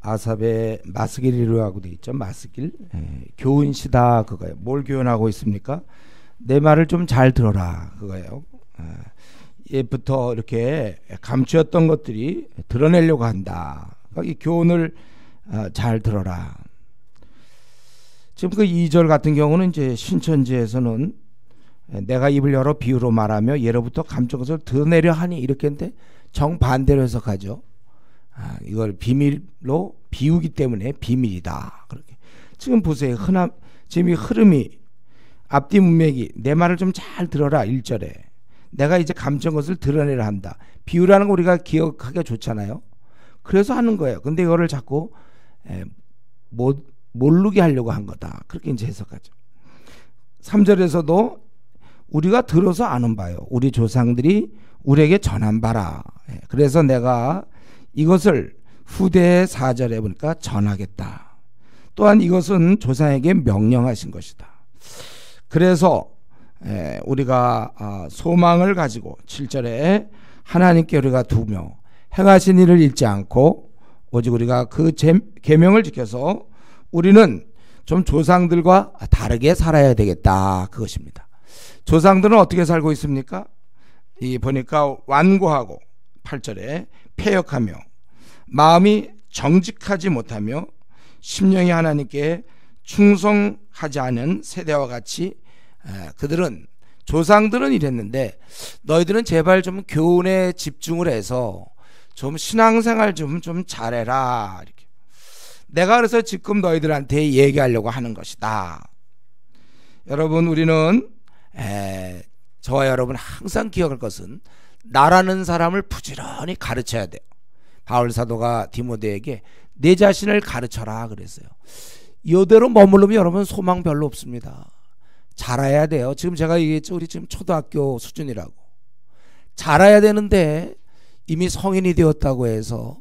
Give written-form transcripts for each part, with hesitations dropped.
아삽의 마스길이라고 돼 있죠. 마스길. 교훈시다 그거예요. 뭘 교훈하고 있습니까? 내 말을 좀 잘 들어라 그거예요. 예부터 이렇게 감추었던 것들이 드러내려고 한다. 이 교훈을 잘 들어라. 지금 그 2절 같은 경우는 이제 신천지에서는 내가 입을 열어 비유로 말하며 예로부터 감춘 것을 드러내려 하니 이렇게 했는데 정반대로 해석하죠. 이걸 비밀로 비우기 때문에 비밀이다. 그렇게. 지금 보세요. 지금 이 흐름이 앞뒤 문맥이 내 말을 좀 잘 들어라 1절에 내가 이제 감춘 것을 드러내려 한다. 비유라는 거 우리가 기억하기가 좋잖아요. 그래서 하는 거예요. 근데 이거를 자꾸 모르게 하려고 한 거다. 그렇게 이제 해석하죠. 3절에서도 우리가 들어서 아는 바요. 우리 조상들이 우리에게 전한 바라. 그래서 내가 이것을 후대의 4절에 보니까 전하겠다. 또한 이것은 조상에게 명령하신 것이다. 그래서 우리가 소망을 가지고 7절에 하나님께 우리가 두며 행하신 일을 잊지 않고 오직 우리가 그 계명을 지켜서 우리는 좀 조상들과 다르게 살아야 되겠다. 그것입니다. 조상들은 어떻게 살고 있습니까? 이 보니까 완고하고 8절에 패역하며 마음이 정직하지 못하며 심령이 하나님께 충성하지 않은 세대와 같이 그들은 조상들은 이랬는데 너희들은 제발 좀 교훈에 집중을 해서 좀 신앙생활 좀 잘해라. 이렇게. 내가 그래서 지금 너희들한테 얘기하려고 하는 것이다. 여러분 우리는 저와 여러분 항상 기억할 것은 나라는 사람을 부지런히 가르쳐야 돼요. 바울 사도가 디모데에게 내 자신을 가르쳐라 그랬어요. 이대로 머무르면 여러분 소망 별로 없습니다. 잘해야 돼요. 지금 제가 얘기했죠. 우리 지금 초등학교 수준이라고. 잘해야 되는데 이미 성인이 되었다고 해서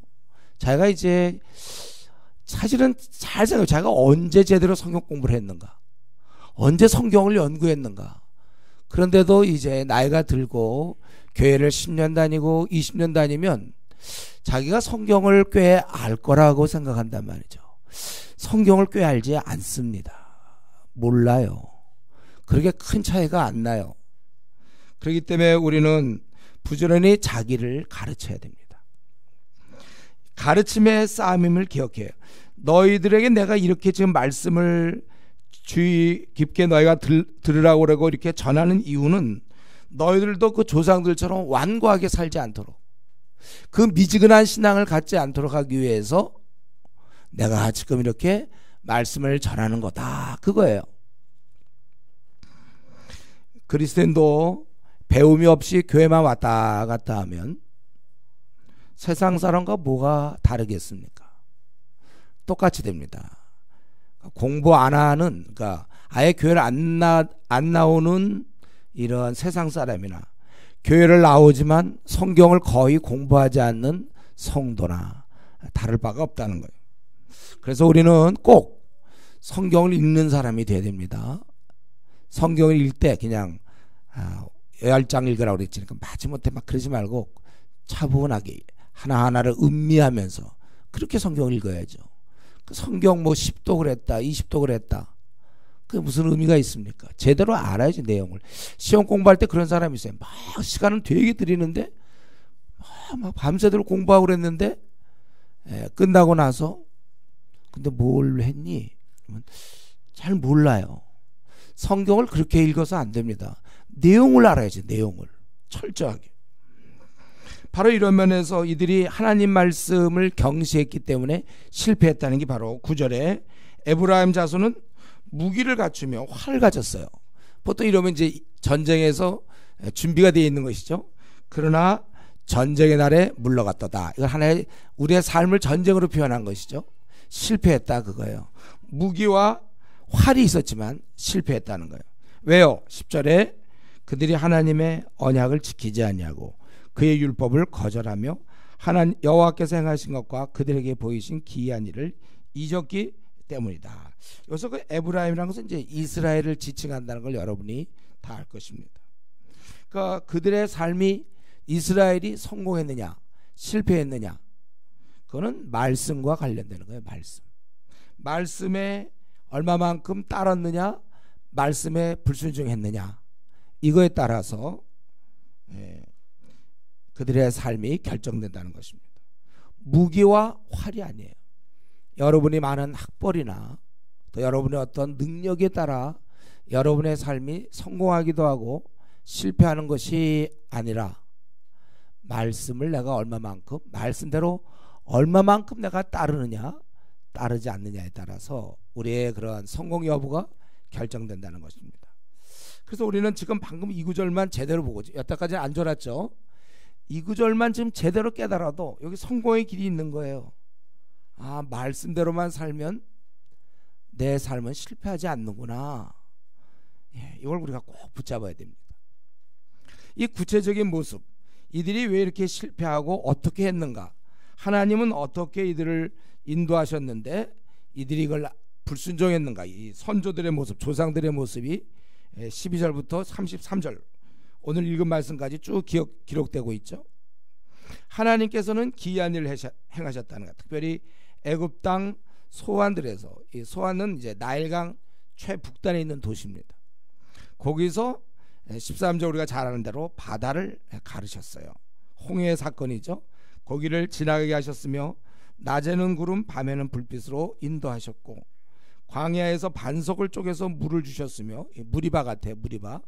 자기가 이제 사실은 잘 생각해요. 자기가 언제 제대로 성경 공부를 했는가, 언제 성경을 연구했는가. 그런데도 이제 나이가 들고 교회를 10년 다니고 20년 다니면 자기가 성경을 꽤 알 거라고 생각한단 말이죠. 성경을 꽤 알지 않습니다. 몰라요. 그렇게 큰 차이가 안 나요. 그렇기 때문에 우리는 부지런히 자기를 가르쳐야 됩니다. 가르침의 싸움임을 기억해요. 너희들에게 내가 이렇게 지금 말씀을 주의 깊게 너희가 들으라고 그러고 이렇게 전하는 이유는 너희들도 그 조상들처럼 완고하게 살지 않도록, 그 미지근한 신앙을 갖지 않도록 하기 위해서 내가 지금 이렇게 말씀을 전하는 거다. 그거예요. 그리스도인도 배움이 없이 교회만 왔다 갔다 하면 세상 사람과 뭐가 다르겠습니까? 똑같이 됩니다. 공부 안 하는, 그러니까 아예 교회를 안 나오는 이런 세상 사람이나 교회를 나오지만 성경을 거의 공부하지 않는 성도나 다를 바가 없다는 거예요. 그래서 우리는 꼭 성경을 읽는 사람이 돼야 됩니다. 성경을 읽을 때 그냥 10장 읽으라고 그랬지. 마지못해 막 그러지 말고 차분하게 하나하나를 음미하면서 그렇게 성경을 읽어야죠. 그 성경 뭐 10도 그랬다 20도 그랬다, 그게 무슨 의미가 있습니까? 제대로 알아야지 내용을. 시험 공부할 때 그런 사람이 있어요. 막 시간은 되게 들이는데 막 밤새도록 공부하고 그랬는데 끝나고 나서 근데 뭘 했니? 잘 몰라요. 성경을 그렇게 읽어서 안 됩니다. 내용을 알아야지. 내용을 철저하게. 바로 이런 면에서 이들이 하나님 말씀을 경시했기 때문에 실패했다는 게 바로 9절에 에브라임 자손은 무기를 갖추며 활을 가졌어요. 보통 이러면 이제 전쟁에서 준비가 되어 있는 것이죠. 그러나 전쟁의 날에 물러갔다다. 이건 하나의 우리의 삶을 전쟁으로 표현한 것이죠. 실패했다 그거예요. 무기와 활이 있었지만 실패했다는 거예요. 왜요? 10절에 그들이 하나님의 언약을 지키지 아니하고 그의 율법을 거절하며 하나님 여호와께서 행하신 것과 그들에게 보이신 기이한 일을 잊었기 때문이다. 여기서 그 에브라임이라는 것은 이제 이스라엘을 지칭한다는 걸 여러분이 다 알 것입니다. 그러니까 그들의 삶이 이스라엘이 성공했느냐 실패했느냐, 그거는 말씀과 관련되는 거예요. 말씀에 얼마만큼 따랐느냐, 말씀에 불순종했느냐, 이거에 따라서 그들의 삶이 결정된다는 것입니다. 무기와 활이 아니에요. 여러분이 많은 학벌이나 또 여러분의 어떤 능력에 따라 여러분의 삶이 성공하기도 하고 실패하는 것이 아니라 말씀을 내가 얼마만큼, 말씀대로 얼마만큼 내가 따르느냐 따르지 않느냐에 따라서 우리의 그러한 성공 여부가 결정된다는 것입니다. 그래서 우리는 지금 방금 이 구절만 제대로 보고, 여태까지는 안 졸았죠. 이 구절만 지금 제대로 깨달아도 여기 성공의 길이 있는 거예요. 아, 말씀대로만 살면 내 삶은 실패하지 않는구나. 이걸 우리가 꼭 붙잡아야 됩니다. 이 구체적인 모습, 이들이 왜 이렇게 실패하고 어떻게 했는가, 하나님은 어떻게 이들을 인도하셨는데 이들이 이걸 불순종했는가, 이 선조들의 모습, 조상들의 모습이 12절부터 33절 오늘 읽은 말씀까지 쭉 기록되고 있죠. 하나님께서는 기이한 일을 행하셨다는 것. 특별히 애굽 땅 소안들에서, 이 소안은 이제 나일강 최북단에 있는 도시입니다. 거기서 13절 우리가 잘 아는 대로 바다를 가르셨어요. 홍해 사건이죠. 거기를 지나가게 하셨으며 낮에는 구름 밤에는 불빛으로 인도하셨고 광야에서 반석을 쪼개서 물을 주셨으며, 무리바 같아요. 무리바.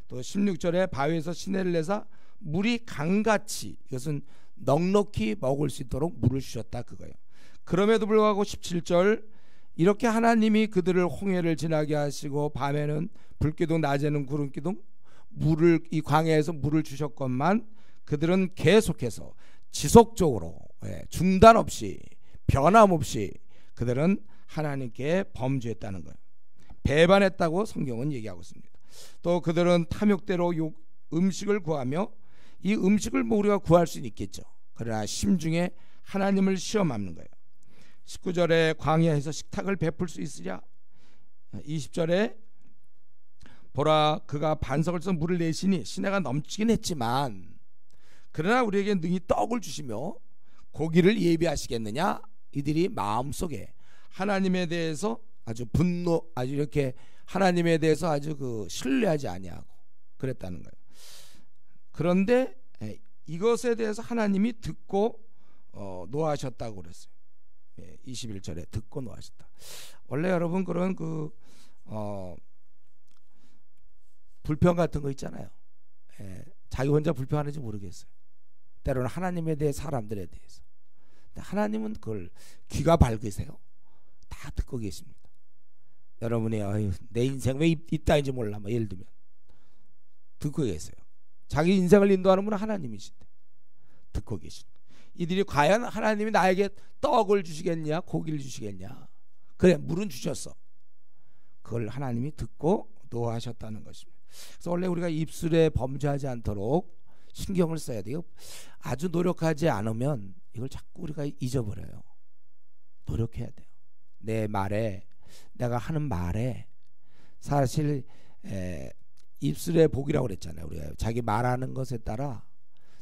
또 16절에 바위에서 시내를 내사 물이 강같이, 이것은 넉넉히 먹을 수 있도록 물을 주셨다, 그거예요. 그럼에도 불구하고 17절, 이렇게 하나님이 그들을 홍해를 지나게 하시고 밤에는 불기둥 낮에는 구름기둥, 물을, 이 광야에서 물을 주셨건만 그들은 계속해서 지속적으로 중단 없이 변함없이 그들은 하나님께 범죄했다는 거예요. 배반했다고 성경은 얘기하고 있습니다. 또 그들은 탐욕대로 음식을 구하며, 이 음식을 뭐 우리가 구할 수는 있겠죠. 그러나 심중에 하나님을 시험하는 거예요. 19절에 광야에서 식탁을 베풀 수 있으랴. 20절에 보라 그가 반석을 써 물을 내시니 시내가 넘치긴 했지만 그러나 우리에게 능히 떡을 주시며 고기를 예비하시겠느냐. 이들이 마음속에 하나님에 대해서 아주 아주 이렇게 하나님에 대해서 아주 신뢰하지 아니하고 그랬다는 거예요. 그런데 이것에 대해서 하나님이 듣고 노하셨다고 그랬어요. 21절에 듣고 노하셨다. 원래 여러분 그런 불평 같은 거 있잖아요. 자기 혼자 불평하는지 모르겠어요. 때로는 하나님에 대해, 사람들에 대해서. 근데 하나님은 그걸 귀가 밝으세요. 다 듣고 계십니다. 여러분이 내 인생 왜 이 땅인지 몰라, 뭐 예를 들면 듣고 계세요. 자기 인생을 인도하는 분은 하나님이신데 듣고 계십니다. 이들이 과연 하나님이 나에게 떡을 주시겠냐, 고기를 주시겠냐. 그래, 물은 주셨어. 그걸 하나님이 듣고 노하셨다는 것입니다. 그래서 원래 우리가 입술에 범죄하지 않도록 신경을 써야 돼요. 아주 노력하지 않으면 이걸 자꾸 우리가 잊어버려요. 노력해야 돼요. 내 말에, 내가 하는 말에, 사실 입술의 복이라고 그랬잖아요. 우리가 자기 말하는 것에 따라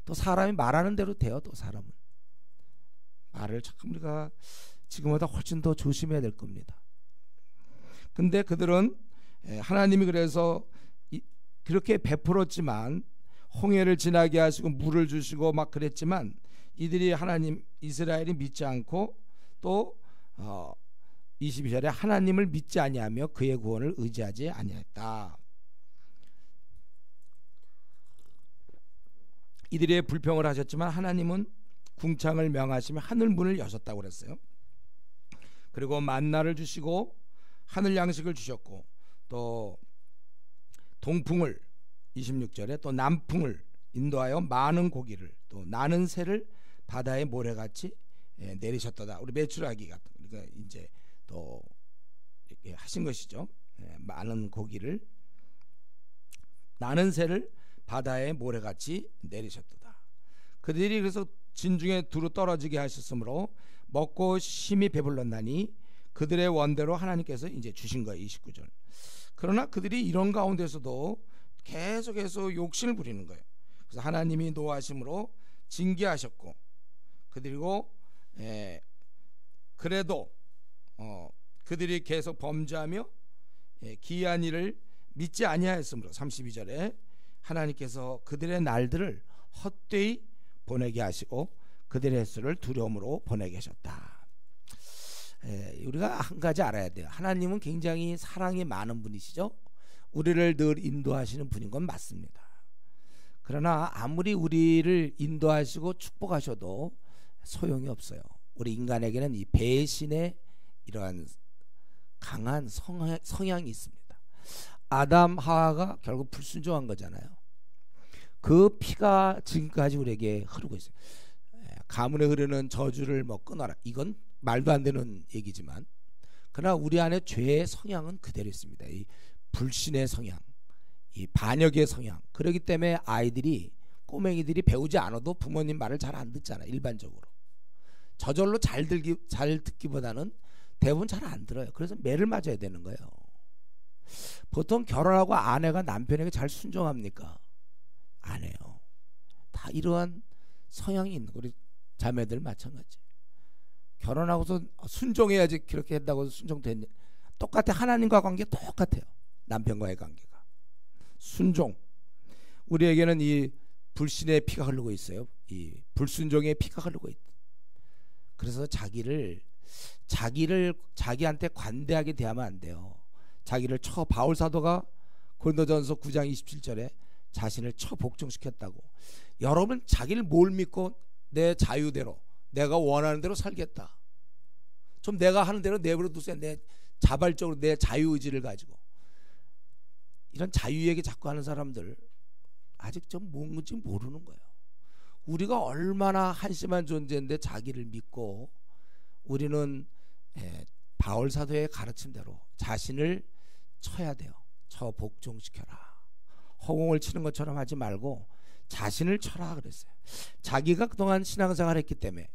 또 사람이 말하는 대로 돼요. 또 사람은 말을 참 우리가 지금보다 훨씬 더 조심해야 될 겁니다. 근데 그들은 하나님이 그래서 그렇게 베풀었지만, 홍해를 지나게 하시고 물을 주시고 막 그랬지만 이들이 하나님, 이스라엘이 믿지 않고 또 22절에 하나님을 믿지 아니하며 그의 구원을 의지하지 아니했다. 이들의 불평을 하셨지만 하나님은 궁창을 명하시며 하늘 문을 여셨다고 그랬어요. 그리고 만나를 주시고 하늘 양식을 주셨고 또 동풍을 26절에 또 남풍을 인도하여 많은 고기를 또 나는 새를 바다의 모래같이 내리셨도다. 우리 메추라기 같은 그러니까 이제 또 이렇게 하신 것이죠. 많은 고기를 나는 새를 바다의 모래같이 내리셨도다. 그들이 그래서 진중에 두루 떨어지게 하셨으므로 먹고 심히 배불렀나니 그들의 원대로 하나님께서 이제 주신 거예요. 29절. 그러나 그들이 이런 가운데서도 계속해서 욕심을 부리는 거예요. 그래서 하나님이 노하심으로 징계하셨고, 그리고 그래도 그들이 계속 범죄하며 기이한 일을 믿지 아니하였으므로 32절에 하나님께서 그들의 날들을 헛되이 보내게 하시고 그들의 횟수를 두려움으로 보내게 하셨다. 우리가 한 가지 알아야 돼요. 하나님은 굉장히 사랑이 많은 분이시죠. 우리를 늘 인도하시는 분인 건 맞습니다. 그러나 아무리 우리를 인도하시고 축복하셔도 소용이 없어요. 우리 인간에게는 이 배신의 이러한 강한 성향이 있습니다. 아담 하와가 결국 불순종한 거잖아요. 그 피가 지금까지 우리에게 흐르고 있어요. 가문에 흐르는 저주를 뭐 끊어라, 이건 말도 안 되는 얘기지만, 그러나 우리 안에 죄의 성향은 그대로 있습니다. 이 불신의 성향, 이 반역의 성향. 그렇기 때문에 아이들이, 꼬맹이들이 배우지 않아도 부모님 말을 잘 안 듣잖아요. 일반적으로 저절로 잘 듣기보다는 대부분 잘 안 들어요. 그래서 매를 맞아야 되는 거예요. 보통 결혼하고 아내가 남편에게 잘 순종합니까? 안 해요. 다 이러한 성향이 있는, 우리 자매들 마찬가지. 결혼하고서 순종해야지 그렇게 한다고 순종됐냐? 똑같아. 하나님과 관계 똑같아요. 남편과의 관계가 순종. 우리에게는 이 불신의 피가 흐르고 있어요. 이 불순종의 피가 흐르고 있다. 그래서 자기한테 관대하게 대하면 안 돼요. 자기를 바울 사도가 고린도전서 9장 27절에 자신을 복종시켰다고. 여러분, 자기를 뭘 믿고 내 자유대로, 내가 원하는 대로 살겠다, 좀 내가 하는 대로 내버려 두세요. 내 자발적으로 내 자유의지를 가지고. 이런 자유 얘기 자꾸 하는 사람들 아직 좀 뭔지 모르는 거예요. 우리가 얼마나 한심한 존재인데 자기를 믿고, 우리는 바울 사도의 가르침대로 자신을 쳐야 돼요. 복종시켜라. 허공을 치는 것처럼 하지 말고 자신을 쳐라 그랬어요. 자기가 그동안 신앙생활을 했기 때문에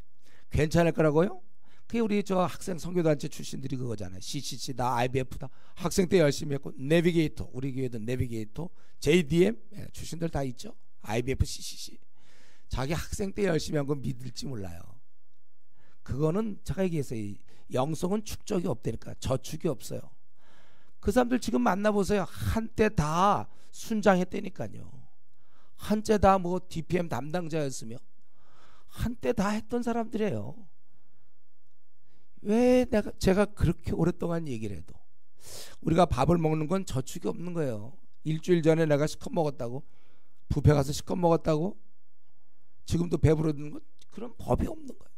괜찮을 거라고요? 그게 우리 저 학생 선교단체 출신들이 그거잖아요. CCC, 나 IBF다. 학생 때 열심히 했고, 내비게이터, 우리 교회도 내비게이터, JDM 출신들 다 있죠. IBF, CCC. 자기 학생 때 열심히 한 건 믿을지 몰라요. 그거는 제가 얘기했어요. 영성은 축적이 없다니까. 저축이 없어요. 그 사람들 지금 만나보세요. 한때 다 순장했다니까요. 한때 다 뭐 DPM 담당자였으며 한때 다 했던 사람들이에요. 왜 제가 그렇게 오랫동안 얘기를 해도 우리가 밥을 먹는 건 저축이 없는 거예요. 일주일 전에 내가 실컷 먹었다고, 뷔페 가서 실컷 먹었다고 지금도 배부르는 건 그런 법이 없는 거예요.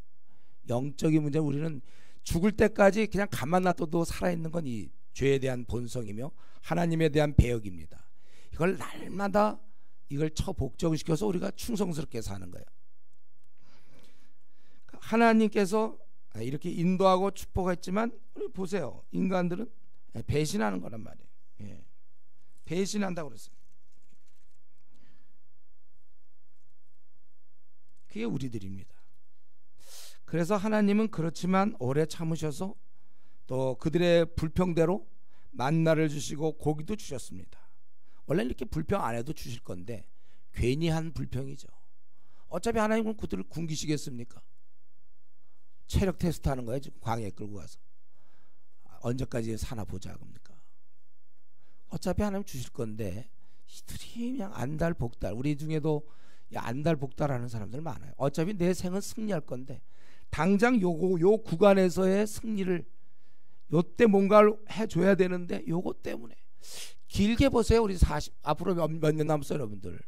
영적인 문제, 우리는 죽을 때까지 그냥 가만 놔둬도 살아있는 건 이 죄에 대한 본성이며 하나님에 대한 배역입니다. 이걸 날마다 이걸 복종시켜서 우리가 충성스럽게 사는 거예요. 하나님께서 이렇게 인도하고 축복했지만 우리 보세요. 인간들은 배신하는 거란 말이에요. 배신한다고 그랬어요. 그게 우리들입니다. 그래서 하나님은 그렇지만 오래 참으셔서 또 그들의 불평대로 만나를 주시고 고기도 주셨습니다. 원래 이렇게 불평 안 해도 주실 건데 괜히 한 불평이죠. 어차피 하나님은 그들을 굶기시겠습니까? 체력 테스트 하는 거예요. 지금 광야에 끌고 가서 언제까지 사나 보자 겁니까? 어차피 하나님 주실 건데 이들이 그냥 안달복달. 우리 중에도 안달복달하는 사람들 많아요. 어차피 내 생은 승리할 건데 당장 요 구간에서의 승리를 요때 뭔가를 해줘야 되는데 요거 때문에 길게 보세요. 우리 앞으로 몇 년 남았어요, 여러분들.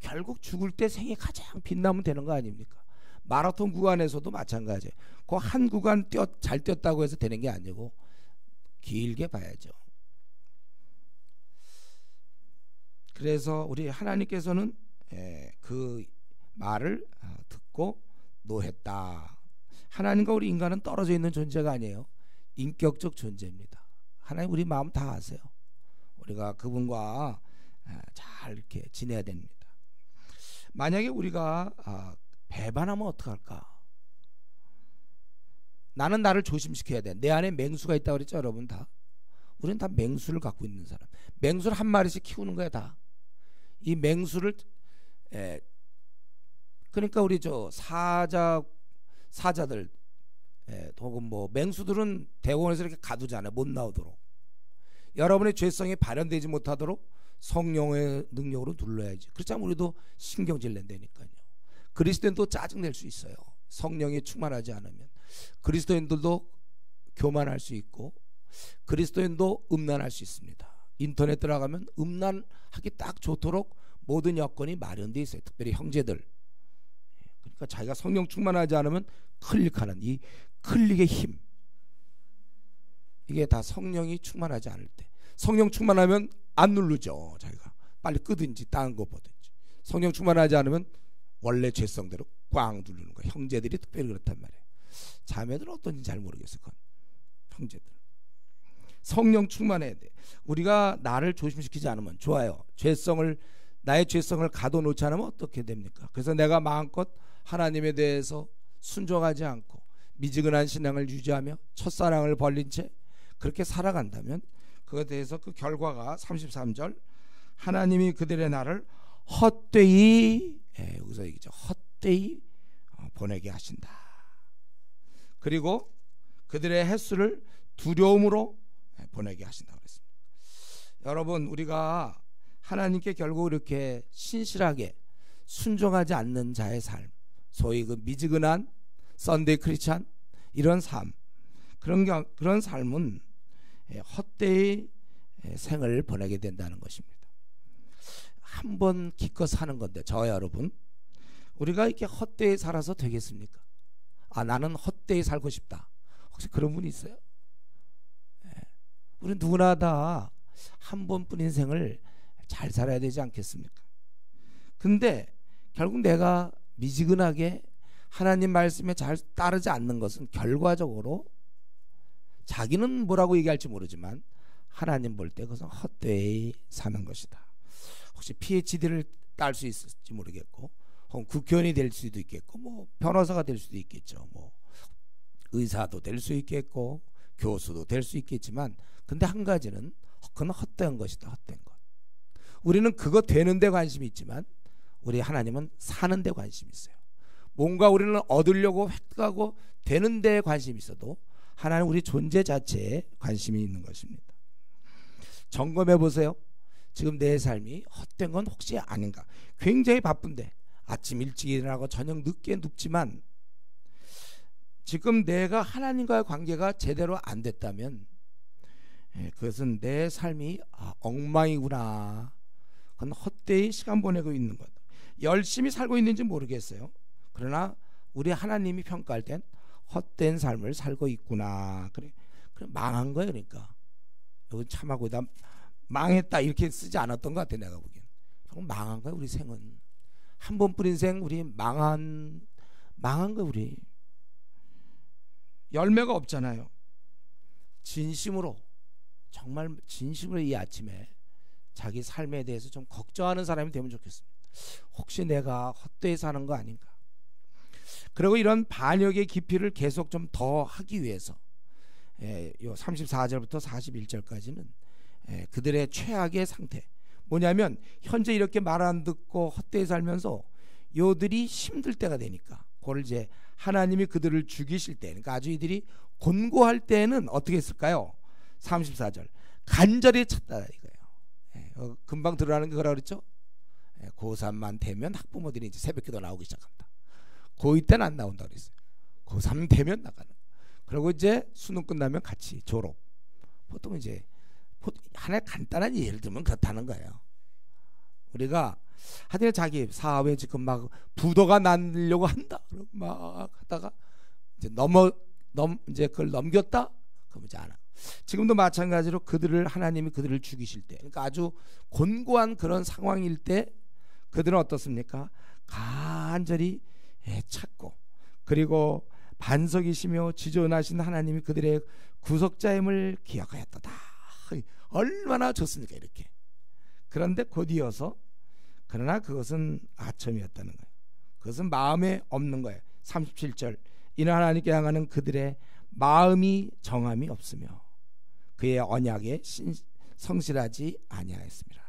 결국 죽을 때 생이 가장 빛나면 되는 거 아닙니까? 마라톤 구간에서도 마찬가지예요. 그 한 구간 잘 뛰었다고 해서 되는 게 아니고 길게 봐야죠. 그래서 우리 하나님께서는 그 말을 듣고 노했다. 하나님과 우리 인간은 떨어져 있는 존재가 아니에요. 인격적 존재입니다. 하나님 우리 마음 다 아세요. 우리가 그분과 잘 이렇게 지내야 됩니다. 만약에 우리가 배반하면 어떡할까? 나는 나를 조심시켜야 돼. 내 안에 맹수가 있다고 그랬죠, 여러분 다. 우리는 다 맹수를 갖고 있는 사람. 맹수를 한 마리씩 키우는 거야, 다. 이 맹수를 그러니까 우리 저 사자들 혹은 뭐 맹수들은 대공원에서 이렇게 가두잖아요. 못 나오도록. 여러분의 죄성이 발현되지 못하도록 성령의 능력으로 눌러야지. 그렇지 않으면 우리도 신경질 낸다니까요. 그리스도인도 짜증낼 수 있어요. 성령이 충만하지 않으면. 그리스도인들도 교만할 수 있고 그리스도인도 음란할 수 있습니다. 인터넷 들어가면 음란하기 딱 좋도록 모든 여건이 마련되어 있어요. 특별히 형제들. 그러니까 자기가 성령 충만하지 않으면 클릭하는 이 클릭의 힘, 이게 다 성령이 충만하지 않을 때. 성령 충만하면 안 누르죠. 자기가 빨리 끄든지 다른 거 보든지. 성령 충만하지 않으면 원래 죄성대로 꽝 누르는 거예요. 형제들이 특별히 그렇단 말이에요. 자매들은 어떤지 잘 모르겠어요. 그건 형제들. 성령 충만해야 돼. 우리가 나를 조심시키지 않으면 좋아요. 나의 죄성을 가둬놓지 않으면 어떻게 됩니까? 그래서 내가 마음껏 하나님에 대해서 순종하지 않고 미지근한 신앙을 유지하며 첫사랑을 벌린 채 그렇게 살아간다면 그것에 대해서 그 결과가 33절 하나님이 그들의 나를 헛되이 여기서 얘기죠. 헛되이 보내게 하신다. 그리고 그들의 횟수를 두려움으로 보내게 하신다고 그랬습니다. 여러분, 우리가 하나님께 결국 이렇게 신실하게 순종하지 않는 자의 삶, 소위 그 미지근한 썬데이 크리스찬 이런 삶, 그런 삶은 헛되이 생을 보내게 된다는 것입니다. 한번 기껏 사는 건데 저와 여러분, 우리가 이렇게 헛되이 살아서 되겠습니까? 나는 헛되이 살고 싶다. 혹시 그런 분이 있어요? 우리 누구나 다 한 번뿐 인생을 잘 살아야 되지 않겠습니까? 근데 결국 내가 미지근하게 하나님 말씀에 잘 따르지 않는 것은 결과적으로 자기는 뭐라고 얘기할지 모르지만 하나님 볼 때 그것은 헛되이 사는 것이다. 혹시 PhD를 딸 수 있을지 모르겠고, 혹은 국회의원이 될 수도 있겠고, 뭐 변호사가 될 수도 있겠죠. 뭐 의사도 될 수 있겠고, 교수도 될 수 있겠지만, 근데 한 가지는 그건 헛된 것이다. 헛된 것. 우리는 그거 되는 데 관심이 있지만 우리 하나님은 사는 데 관심이 있어요. 뭔가 우리는 얻으려고 획득하고 되는 데 관심이 있어도 하나는 우리 존재 자체에 관심이 있는 것입니다. 점검해 보세요. 지금 내 삶이 헛된 건 혹시 아닌가? 굉장히 바쁜데 아침 일찍 일어나고 저녁 늦게 눕지만 지금 내가 하나님과의 관계가 제대로 안 됐다면 그것은 내 삶이 엉망이구나. 그건 헛되이 시간 보내고 있는 것. 열심히 살고 있는지 모르겠어요. 그러나 우리 하나님이 평가할 땐 헛된 삶을 살고 있구나. 그래 망한 거예요. 그러니까 여기 참하고 나 망했다 이렇게 쓰지 않았던 것 같아. 내가 보기엔 망한 거야. 우리 생은 한 번뿐 인생 우리 망한 거야. 우리 열매가 없잖아요. 진심으로 정말 진심으로 이 아침에 자기 삶에 대해서 좀 걱정하는 사람이 되면 좋겠습니다. 혹시 내가 헛되이 사는 거 아닌가? 그리고 이런 반역의 깊이를 계속 좀 더 하기 위해서 요 34절부터 41절까지는 그들의 최악의 상태 뭐냐면 현재 이렇게 말 안 듣고 헛되이 살면서 요들이 힘들 때가 되니까 그걸 이제 하나님이 그들을 죽이실 때, 그러니까 아주 이들이 곤고할 때는 어떻게 했을까요? 34절 간절히 찾다 이거예요. 금방 들어가는 게 뭐라 그랬죠? 고3만 되면 학부모들이 이제 새벽기도 나오기 시작한다. 고2 때는 안 나온다 그랬어요. 고3 되면 나가는. 그리고 이제 수능 끝나면 같이 졸업. 보통 이제 하나의 간단한 예를 들면 그렇다는 거예요. 우리가 하여튼 자기 사업에 지금 막 부도가 나려고 한다. 그럼 막 하다가 이제 이제 그걸 넘겼다. 그럼 이제 안 하고. 지금도 마찬가지로 하나님이 그들을 죽이실 때, 그러니까 아주 곤고한 그런 상황일 때 그들은 어떻습니까? 간절히 찾고 그리고 반석이시며 지존하신 하나님이 그들의 구속자임을 기억하였도다. 얼마나 좋습니까 이렇게. 그런데 곧이어서 그러나 그것은 아첨이었다는 거예요. 그것은 마음에 없는 거예요. 37절 이는 하나님께 향하는 그들의 마음이 정함이 없으며 그의 언약에 성실하지 아니하였습니다.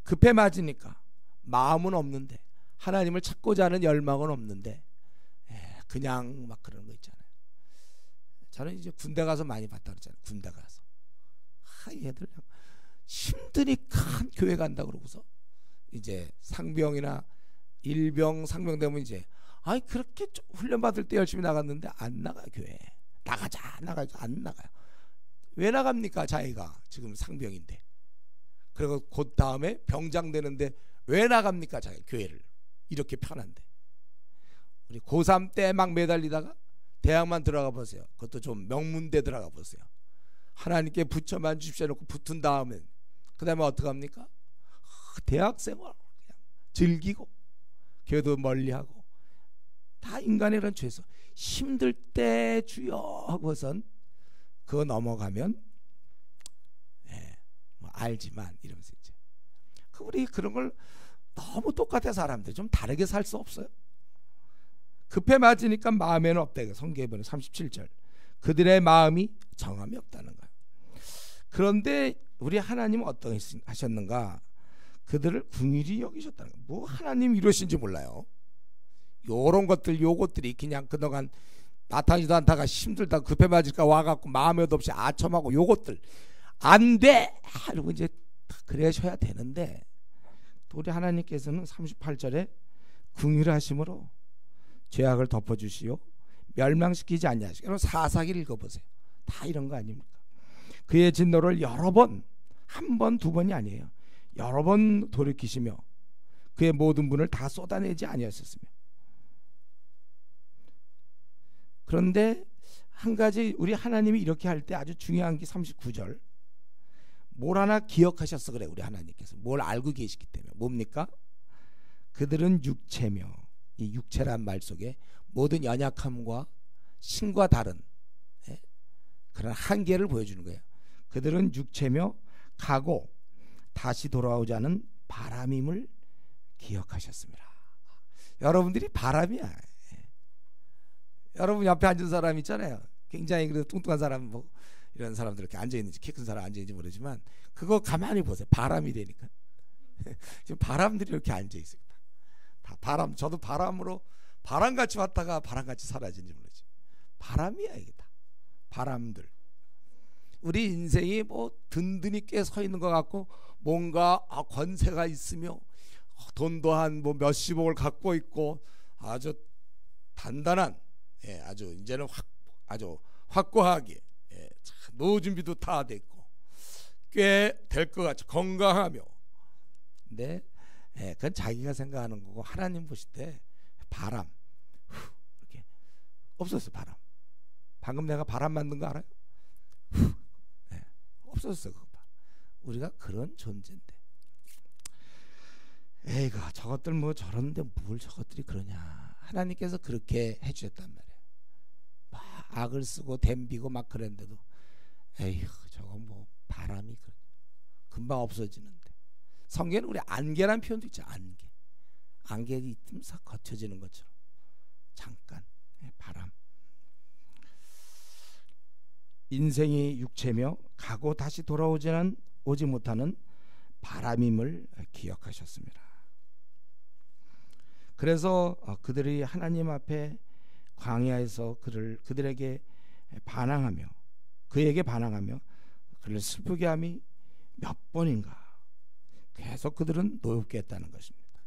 급해 맞으니까 마음은 없는데 하나님을 찾고자 하는 열망은 없는데 그냥 막 그런 거 있잖아요. 저는 이제 군대 가서 많이 봤다 그랬잖아요. 군대 가서 얘들 힘드니까 교회 간다 그러고서 이제 상병이나 일병 상병 되면 이제 그렇게 훈련 받을 때 열심히 나갔는데 안 나가요. 교회 나가자 안 나가요. 왜 나갑니까? 자기가 지금 상병인데. 그리고 곧 다음에 병장 되는데 왜 나갑니까? 자기 교회를 이렇게 편한데. 우리 고3 때 막 매달리다가 대학만 들어가 보세요. 그것도 좀 명문대 들어가 보세요. 하나님께 붙여만 주십시오 놓고 붙은 다음에 그 다음에 어떡합니까? 대학생활 그냥 즐기고 교회도 멀리하고 다 인간의 그런 죄서 힘들 때 주여 하고선 그거 넘어가면 뭐 알지만 이러면서 이제 우리 그런 걸 너무 똑같아. 사람들 좀 다르게 살 수 없어요? 급해 맞으니까 마음에는 없다. 성경에 보면 37절 그들의 마음이 정함이 없다는 거예요. 그런데 우리 하나님은 어떻게 하셨는가? 그들을 긍휼히 여기셨다는 거예요. 뭐 하나님 이러신지 몰라요. 요런 것들 요것들이 그냥 그동안 나타나지도 않다가 힘들다 급해 맞을까 와갖고 마음에도 없이 아첨하고 요것들 안 돼! 이러고 이제 그러셔야 되는데 또 우리 하나님께서는 38절에 긍휼하심으로 죄악을 덮어주시오 멸망시키지 아니하시고. 여러분 사사기를 읽어보세요. 다 이런 거 아닙니까? 그의 진노를 여러 번, 한 번, 두 번이 아니에요. 여러 번 돌이키시며 그의 모든 분을 다 쏟아내지 아니하셨으며. 그런데 한 가지 우리 하나님이 이렇게 할 때 아주 중요한 게 39절 뭘 하나 기억하셨어. 그래 우리 하나님께서 뭘 알고 계시기 때문에. 뭡니까? 그들은 육체며, 이 육체란 말 속에 모든 연약함과 신과 다른 그런 한계를 보여주는 거예요. 그들은 육체며 가고 다시 돌아오자는 바람임을 기억하셨습니다. 여러분들이 바람이야. 여러분 옆에 앉은 사람 있잖아요. 굉장히 그래도 뚱뚱한 사람 뭐 이런 사람들 이렇게 앉아있는지 키 큰 사람 앉아있는지 모르지만 그거 가만히 보세요. 바람이 되니까. 지금 바람들이 이렇게 앉아있어요. 다 바람. 저도 바람으로 바람같이 왔다가 바람같이 사라진지 모르지. 바람이야 이게 다. 바람들. 우리 인생이 뭐 든든히 꽤 서 있는 것 같고 뭔가 권세가 있으며 돈도 한 뭐 몇십억을 갖고 있고 아주 단단한 아주 이제는 아주 확고하게 노후 준비도 다 됐고 꽤 될 것 같이 건강하며. 근데 그건 자기가 생각하는 거고 하나님 보실 때 바람 이렇게 없었어. 바람. 방금 내가 바람 만든 거 알아요? 없었어. 그거 봐. 우리가 그런 존재인데 에이그 저것들 뭐 저런데 뭘 저것들이 그러냐. 하나님께서 그렇게 해주셨단 말이에요. 막 악을 쓰고 댐비고 막 그랬는데도 에휴 저거 뭐 바람이 금방 없어지는데. 성경에는 우리 안개란 표현도 있죠. 안개 있으면 싹 걷혀지는 것처럼 잠깐 바람. 인생이 육체며 가고 다시 오지 못하는 바람임을 기억하셨습니다. 그래서 그들이 하나님 앞에 광야에서 그들에게 반항하며 그에게 반항하며 그를 슬프게 함이 몇 번인가 계속 그들은 노엽게 했다는 것입니다.